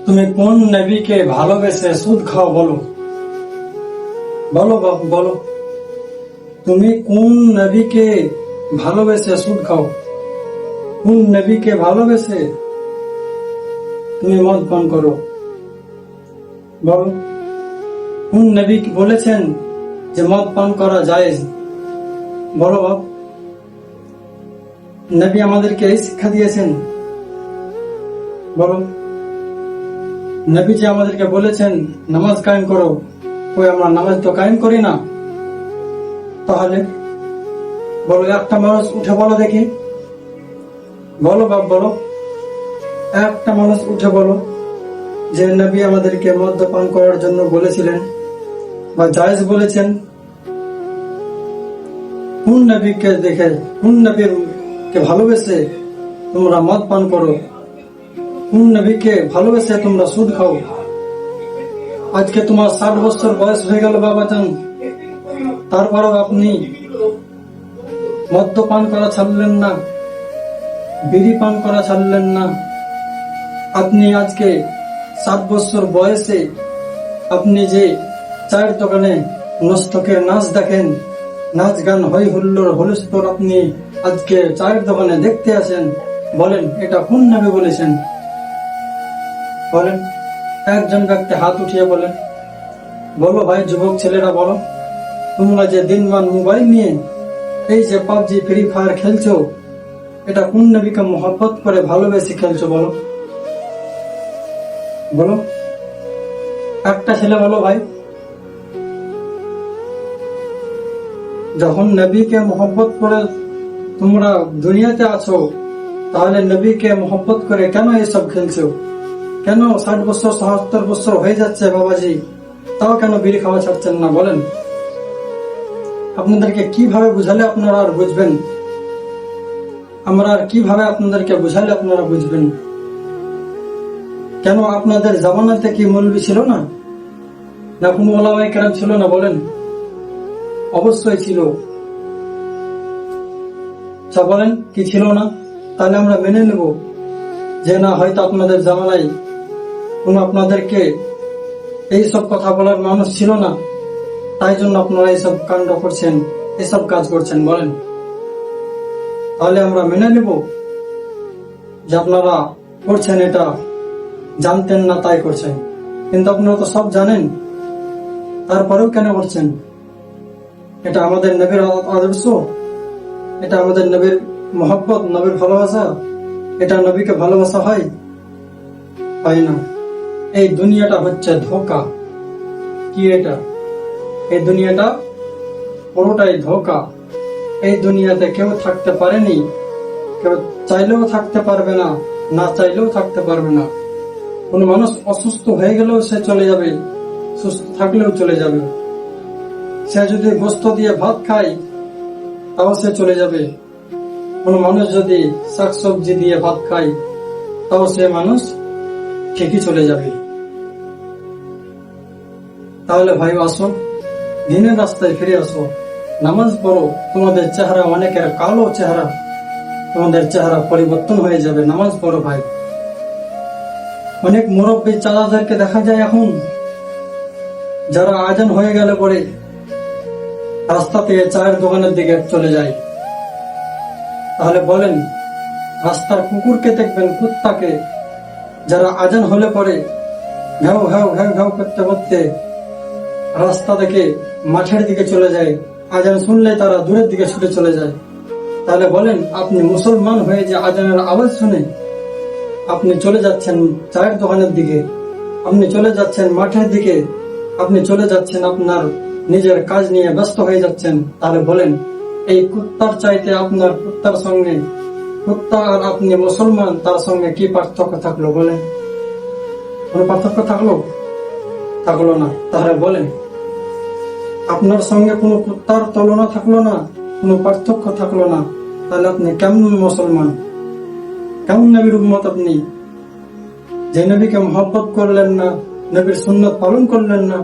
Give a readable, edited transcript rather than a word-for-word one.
তুমি কোন নবীকে ভালোবেসে সুদ খাও বলো? বলো বাবু বলো, তুমি কোন নবীকে ভালোবেসে সুদ খাও? কোন নবীকে ভালোবেসে তুমি মদ পান করো? বলো, কোন নবী বলেছেন যে মদ পান করা জায়েজ? বলো বাপ, নবী আমাদেরকে এই শিক্ষা দিয়েছেন? বলো, নবী যে আমাদেরকে বলেছেন নামাজ কায়েম করো, ওই আমরা নামাজ তো কায়েম করি না। তাহলে বলো, একটা মানুষ উঠে বলো দেখি, বলো বাপ বলো, একটা মানুষ উঠে বলো যে নবী আমাদেরকে মদ্যপান করার জন্য বলেছিলেন বা জায়েজ বলেছেন। কোন নবীকে দেখে, কোন নবীকে ভালোবেসে তোমরা মদ পান করো? কোন নবীকে ভালোবেসে তোমরা সুদ খাও? আজকে তোমার 60 বছর বয়স হয়ে গেল বাবাজান, তারপরেও আপনি মদ্যপান করা ছাড়লেন না, বিড়ি পান করা ছাড়লেন না। আপনি আজকে 60 বছর বয়সে আপনি যে চায়ের দোকানে নস্তকের নাচ দেখেন, নাচ গান হই হুল্লোড় হুলস্থুল, আপনি আজকে চায়ের দোকানে দেখতে আসেন, বলেন এটা কোন নবী বলেছেন? বলেন, একজন ব্যক্তি হাত উঠিয়ে বলেন। বলো ভাই, যুবক ছেলেরা বলো, তোমরা যে দিনমান মোবাইল নিয়ে এই যে পাবজি ফ্রি ফায়ার খেলছো, এটা কোন নবীকে মহব্বত করে ভালোবেসে খেলছো? বলো বলো, একটা ছেলে বলো ভাই। যখন নবীকে মহব্বত করে তোমরা দুনিয়াতে আছো, তাহলে নবীকে মহব্বত করে কেন এসব খেলছো? কেন 60 বছর 77 বছর হয়ে যাচ্ছে বাবাজি, তাও কেন বিড়ি খাওয়া ছাড়ছেন না? বলেন, আপনাদেরকে কিভাবে বুঝালে আপনারা আর বুঝবেন? আমরা আর কিভাবে আপনাদেরকে বুঝালে আপনারা বুঝবেন? কেন আপনাদের জামানাতে কি মৌলবি ছিল না? না কোনো ওলামায়ে কেরাম ছিল না? বলেন, অবশ্যই ছিল। বলেন, কি ছিল না? তাহলে আমরা মেনে নেব যে না, হয়তো আপনাদের জামানায় কোন আপনাদেরকে এইসব কথা বলার মানুষ ছিল না, তাই জন্য আপনারা এইসব কাণ্ড করছেন, এসব কাজ করছেন। বলেন, তাহলে আমরা মেনে নেব যে আপনারা করছেন, এটা জানতেন না তাই করছেন, কিন্তু আপনারা তো সব জানেন, তারপরেও কেন করছেন? এটা আমাদের নবীর আদর্শ? এটা আমাদের নবীর মহব্বত, নবীর ভালোবাসা? এটা নবীকে ভালোবাসা হয়? হয় না। এই দুনিয়াটা হচ্ছে ধোঁকা। কি এটা? এই দুনিয়াটা পুরোটাই ধোঁকা। এই দুনিয়াতে কেউ থাকতে পারেনি, কেউ চাইলেও থাকতে পারবে না, না চাইলেও থাকতে পারবে না। কোন মানুষ অসুস্থ হয়ে গেলেও সে চলে যাবে, সুস্থ থাকলেও চলে যাবে। সে যদি গোস্ত দিয়ে ভাত খায় তাও সে চলে যাবে। কোন মানুষ যদি শাকসবজি দিয়ে ভাত খায় তাও সে মানুষ ঠিকই চলে যাবে। তাহলে ভাই আসো, দিনের রাস্তায় ফিরে আসো, নামাজ পড়ো। তোমাদের চেহারা, অনেকের কালো চেহারা, তোমাদের চেহারা পরিবর্তন হয়ে যাবে। নামাজ পড়ো ভাই। অনেক মুরব্বী চাচাদেরকে দেখা যায় এখন, যারা আজান হয়ে গেলে পরে রাস্তা থেকে চায়ের দোকানের দিকে চলে যায়। তাহলে বলেন, রাস্তার কুকুরকে দেখবেন, কুত্তাকে, যারা আজান হলে পরে ঘ্যাও ঘ্যাও ঘ্যাও ঘ্যাও করতে করতে রাস্তা থেকে মাঠের দিকে চলে যায়, আজান শুনলে তারা দূরের দিকে ছুটে চলে যায়। তাহলে বলেন, আপনি মুসলমান হয়ে যে আজানের আওয়াজ শুনে আপনি চলে যাচ্ছেন চায়ের দোকানের দিকে, আপনি চলে যাচ্ছেন মাঠের দিকে, আপনি চলে যাচ্ছেন আপনার নিজের কাজ নিয়ে ব্যস্ত হয়ে যাচ্ছেন, তাহলে বলেন, এই কুত্তার চাইতে আপনার কুত্তার সঙ্গে, কুত্তা আর আপনি মুসলমান, তার সঙ্গে কি পার্থক্য থাকলো? বলেন, কোনো পার্থক্য থাকলো? থাকলো না। তাহলে বলেন, আপনার সঙ্গে কোনো কুত্তার তুলনা থাকলো না, কোনো পার্থক্য থাকলো না, তাহলে আপনি কেমন মুসলমান, কেমন নবীর উম্মত আপনি? যে নবীকে মহব্বত করলেন না, নবীর সুন্নত পালন করলেন না,